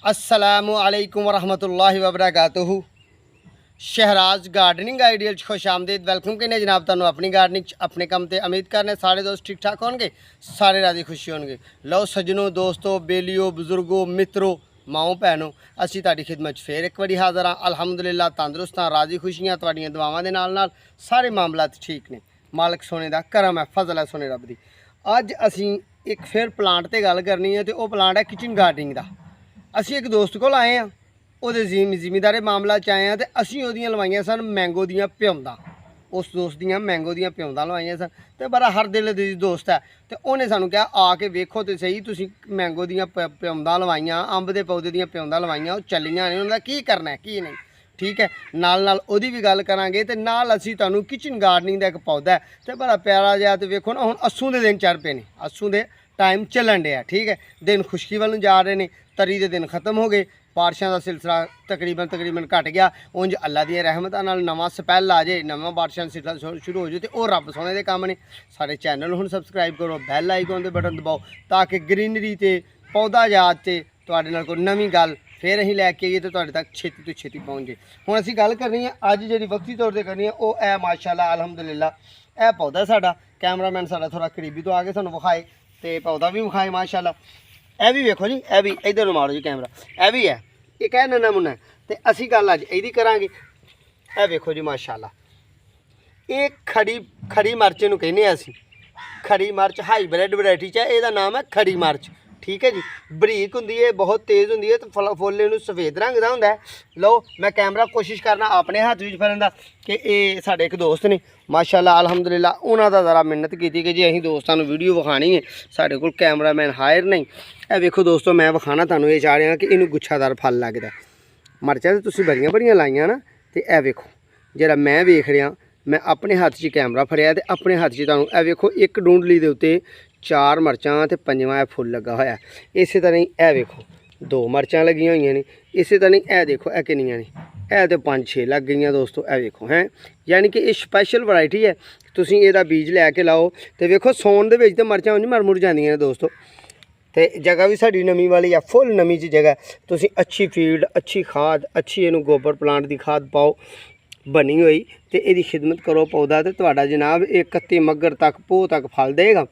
अस्सलामु अलैकुम वरहमतुल्लाहि वबरकातुहू। शहराज गार्डनिंग आइडियल खुश आमदीद। वेलकम कहने जनाब तुहानू अपनी गार्डनिंग अपने काम ते उम्मीद करने सारे दोस्त ठीक ठाक होंगे, सारे राजी खुशी होंगे। लो सज्जनों, दोस्तों, बेलियो, बुजुर्गों, मित्रों, माओ भैनों, असी तुहाडी खिदमत फिर एक बारी हाज़र हाँ। अलहमदुलिल्लाह तंदुरुस्त हाँ, राजी खुशियाँ तुहाडीआं दुआवां दे नाल सारे मामलात ठीक ने। मालक सोने दा करम है, फजल है सोने रब दी। अज असी एक फिर प्लांट ते गल करनी है, तो वह प्लांट है किचन गार्डनिंग का। असी एक दोस्त को आए हैं, वो जिमीदारे मामला च आए हैं, तो असी वो लवाइया सन मैंगो दियाँ प्यौंदा। उस दोस्त दियाँ मैंगो दियाँ प्यौंदा लवाइया सन, तो बड़ा हर दिल दी दोस्त है। तो उन्हें सानू कहा आके वेखो तो सही, तुसी मैंगो दियाँ प्यौंदा लवाइया, अंब के पौधे दियाँ प्यौंदा लवाइया, वो चलियां ने, उन्होंने की करना है की नहीं। ठीक है, नाल नाल ओदी भी गल करांगे, तो नाल असी तुहानू किचन गार्डनिंग का एक पौधा है, तो बड़ा प्यारा जिहा। तो वेखो ना, हुण अस्सू के दिन चढ़ पे ने, अस्सू के टाइम चलन डे। ठीक है, दिन खुशकी वाल जा रहे हैं, तरी के दिन खत्म हो गए, बारिशों का सिलसिला तकरीबन घट गया। उंज अल्लाह दी रहमत नाल नवां स्पैल आ जाए, नवा बारिशों का सिलसिला शुरू हो जाए, तो वह रब सोने के काम ने। सारे चैनल हुण सबसक्राइब करो, बैल आइकन के बटन दबाओ, ताकि ग्रीनरी ते पौधा जात से तुहाडे नाल कोई नवीं गल फिर असीं लैके आइए, तो तुहाडे तक छेती तो छेती पहुँच जाए। हुण असीं गल करनी है अज जी वक्ती तौर पर करनी है, वह है माशाअल्लाह अलहमदुलिल्लाह। यह पौधा साडा कैमरामैन साडा थोड़ा करीबी तो आके सानूं विखाए, तो पौधा भी विखाए माशाअल्लाह। यह भी वेखो जी, यह भी इधर मारो जी कैमरा, यह भी है एक है नन्ना मुन्ना। तो असी गल अज यही करांगे। यह वेखो जी माशाअल्लाह, ये खड़ी मिर्च नूं कहने असी। खड़ी मिर्च हाईब्रिड वैरायटी च है, इसदा नाम है खड़ी मिर्च। ठीक है जी, बरीक होंदी है, बहुत तेज़ होंदी है, तो फुल इनू सफेद रंग का होंदा है। लो मैं कैमरा कोशिश करना अपने हाथ विच फड़न दा, कि ये साडे एक दोस्त ने माशाअल्लाह अलहमदुलिल्लाह, उन्हां दा ज़रा मिन्नत की कि जी असीं दोस्तां नूं वीडियो विखानी है, साडे कोल कैमरामैन हायर नहीं। ए वेखो दोस्तों, मैं विखाना तुहानूं ये चाह रहा कि इनू गुच्छादार फल लगदा। मिर्चां तो तुसीं बड़ियां बड़ियां लाइयां ना, तो यह वेखो जिहड़ा मैं वेख रहा, मैं अपने हाथ च कैमरा फड़िया, तो अपने हाथ च तुहानूं यह वेखो एक डूंडली दे उत्ते 4 मिर्चां ते 5वां फुल लगा होया। इस तरह ही यह वेखो 2 मिर्चां लगियां होईयां ने, इस तरह ही यह देखो यह किन्नियां ने, यह तो 5-6 लग गई दोस्तों। यह वेखो हैं, यानी कि ये स्पैशल वैरायटी है। तुसीं इहदा बीज लैके लाओ, तो वेखो सौन दे विच ते मिर्चां उंज मर मुर जांदियां ने दोस्तों। तो जगह भी साड़ी नमी वाली है, फुल नमी च जगह। तुसीं अच्छी फील्ड, अच्छी खाद, अच्छी इनू गोबर प्लांट की खाद पाओ बनी हुई, तो यदी खिदमत करो पौधा, तो तुहाडा जनाब 31 मगर तक पोह तक फल देगा।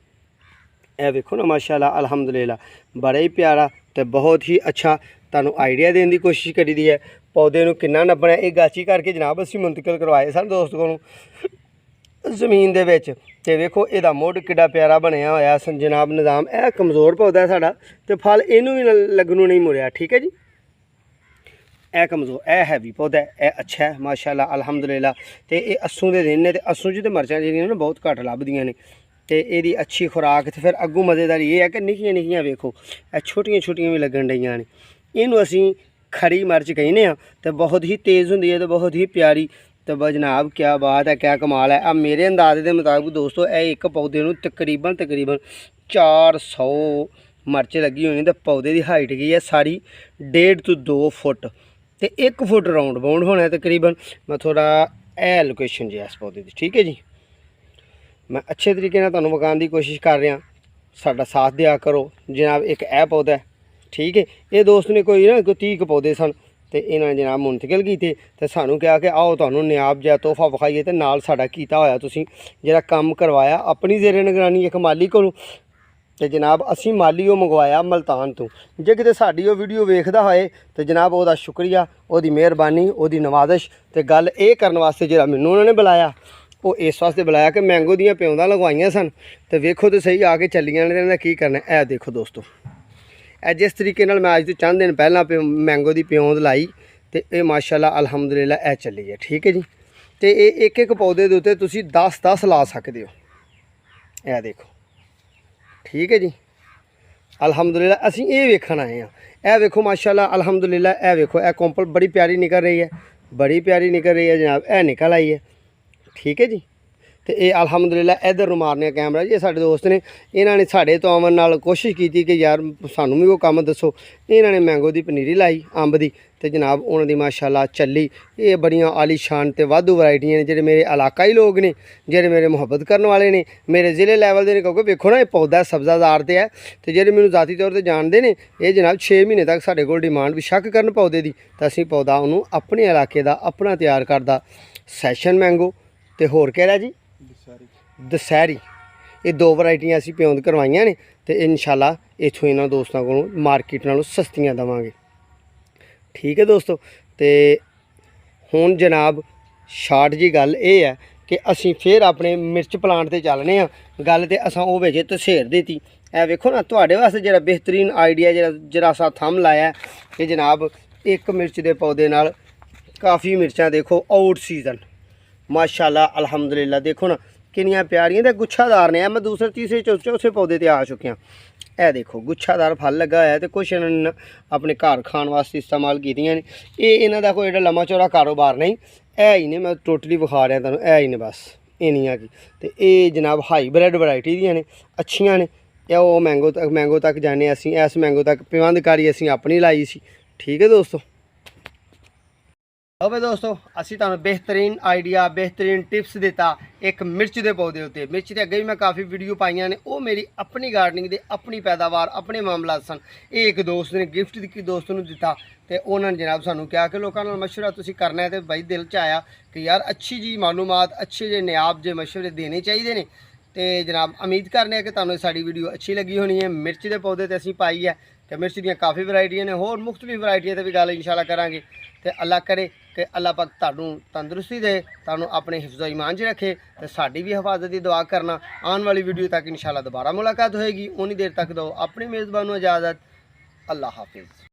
यह वेखो ना माशाअल्लाह अल्हम्दुलिल्लाह, बड़ा ही प्यारा तो बहुत ही अच्छा तुहानूं आइडिया देने की कोशिश करी दी है। पौधे नूं किन्ना नब्बना, ये गाची करके जनाब असीं मुंतकिल करवाए सन दोस्त को जमीन दे विच। ते वेखो इहदा मुढ़ किड्डा प्यारा बनया होया जनाब निज़ाम। यह कमज़ोर पौधा है साडा, तो फल इनू भी लगनों नहीं मुड़िया। ठीक है जी, यह कमज़ोर, यह हैवी पौधा है, यह अच्छा है माशाअल्लाह अल्हम्दुलिल्लाह। तो ये अस्सू के दिन ने, तो अस्सू च तो मिर्चां जिहड़ियां ने बहुत घट लभदियां ने, तो यदी अच्छी खुराक। तो फिर अगू मज़ेदार ये है कि निक्कियां निक्कियां वेखो यह छोटियां छोटियां भी लगन डईयां ने। इनू असीं खड़ी मिर्च कहने हैं, तो बहुत ही तेज़ होंदी है, तो बहुत ही प्यारी। तो जनाब क्या बात है, क्या कमाल है। अब मेरे अंदाजे के मुताबिक दोस्तों, यह एक पौधे नूं तकरीबन 400 मिर्च लगी होनी। तो पौधे की हाइट की है सारी 1.5 to 2 फुट, तो 1 फुट राउंड बाउंड होना है तकरीबन। मैं थोड़ा ए लोकेशन जी इस पौधे की, ठीक है जी, मैं अच्छे तरीके नाल तुहानूं विखाउण दी कोशिश कर रहा। साडा साथ दिया करो जनाब। एक यह पौधा है, ठीक है। ये दोस्त ने कोई 30 पौधे सन, तो इन्होंने जनाब मुंतकिल किए, तो सानूं कहा कि आओ तुहानूं नियाब जिहा तोहफा विखाइए। तो नाल साडा कीता होया तुसीं जिहड़ा काम करवाया अपनी ज़ेरे निगरानी एक माली कोलों, तो जनाब असी माली वो मंगवाया मुल्तान तो। जे किते साडी वो वीडियो वेखदा होए, तो जनाब ओहदा शुक्रिया, ओहदी मेहरबानी, ओहदी नवाजिश। तो गल ये करने वास्ते जिहड़ा मैनूं उन्होंने बुलाया, वो इस वास्ते बुलाया कि मैंगो दियाँ प्यौंदा लगवाइयां सन। तो वेखो तो सही आके चलियां ने, इन्हां दा की करना। ए देखो दोस्तों, ए जिस तरीके नाल मैं अज तो चंद दिन पहलां मैंगो की प्यौंद लाई, तो ये माशाअल्लाह अल्हम्दुलिल्लाह ए चली है। ठीक है जी, तो ये एक एक पौधे के उत्ते तुसीं 10-10 ला सकते हो। यह देखो, ठीक है जी, अल्हम्दुलिल्लाह असीं ये वेखण आए हैं। यह वेखो माशाअल्लाह अल्हम्दुलिल्लाह, यह वेखो यह कोंपल बड़ी प्यारी निकल रही है, बड़ी प्यारी निकल रही है जनाब, यह निकल आई है। ठीक है जी, तो ये अलहमदुलिल्लाह इधर ਨੂੰ ਮਾਰਨੇ कैमरा ये साडे दोस्त ने इन्होंने साडे तो आवन नाल कोशिश की कि यार सानू भी वो काम दसो। इन्होंने मैंगो की पनीरी लाई अंब की तो जनाब उन्होंने माशाल्लाह चली। ये बड़ियां आलीशान ते वाधू वैरायटियां ने जेह्ड़े मेरे इलाकाई लोग ने जेह्ड़े मेरे मुहब्बत करने वाले ने मेरे ज़िले लैवल के ने क्योंकि वेखो ना ये पौधा सब्ज़ादार ते है तो जेह्ड़े मैनूं ज़ाती तौर पर जानते हैं ये जनाब 6 महीने तक साढ़े कोल डिमांड भी शक करन पौधे की तो असीं पौधा उन्होंने अपने इलाके का अपना तैयार करदा सैशन मैंगो तो होर कह रहा जी दशहरी ये 2 वैरायटियां असीं प्योंद करवाइयां ने तो इंशाल्लाह इत्थों इन्हां दोस्तां कोलों मार्केट नालों सस्तियां देवांगे। ठीक है दोस्तों तो हुण जनाब शार्ट जी गल ये है कि असीं फिर अपने मिर्च प्लांट ते चलने आ। गल ते असां ओह विच तसेर देती ए वेखो ना तुहाडे वास्ते जेह्ड़ा बेहतरीन आइडिया जरा सा थंब लाया कि जनाब एक मिर्च दे पौधे नाल काफ़ी मिर्चां देखो आउट सीजन माशाल्लाह अल्हम्दुलिल्लाह देखो ना किनियां प्यारियां ते गुच्छादार ने। मैं दूसरे तीसरे चौथे पौधे ते आ चुकिया। ए देखो गुच्छादार फल लगा है तो कुछ इन्होंने अपने घर खाण वास्ते इस्तेमाल कीतियां ने। ये इन्हां दा कोई एडा लम्मा चौड़ा कारोबार नहीं है ही ने। मैं टोटली विखा रहा तुहानूं है ही ने बस इन्नियां की। तो ये जनाब हाईब्रिड वैरायटी दियां ने अच्छियां ने। वो मैंगो तक जाने असीं इस मैंगो तक पेवंदकारी असीं अपनी लाई सी। ठीक है दोस्तों अब दोस्तों असी तुहानूं बेहतरीन आइडिया बेहतरीन टिप्स दिता एक मिर्च के पौधे उत्ते। मिर्च के अगे भी मैं काफ़ी वीडियो पाइयां ने वो मेरी अपनी गार्डनिंग दे अपनी पैदावार अपने मामला सन। ये एक दोस्त ने गिफ्ट की दोस्त नूं दिता तो उन्होंने जनाब सानू क्या कि लोगों नाल मशवरा तुसीं करना है तो भाई दिल च आया कि यार अच्छी जी मालूमात अच्छे जे नियाब जे मशवरे देने चाहिए ने। तो जनाब उम्मीद करने कि तुहानूं साडी वीडियो अच्छी लगी होनी है। मिर्च के पौधे तो असीं पाई है तो मिर्च दी काफ़ी वैरायटियां ने होर मुख्तलिफ वैरायटियां ते भी गल इंशाल्लाह करांगे। तो अल्लाह करे कि अल्लाह पाक तुहानूं तंदुरुस्ती दे तुहानूं अपने हिफ्ज़ो ईमान च रखे तो साडी भी हिफाजत की दुआ करना। आने वाली वीडियो तक इंशाल्लाह दोबारा मुलाकात होएगी। उन्नी देर तक दो अपनी मेज़बान इजाज़त। अल्लाह हाफिज़।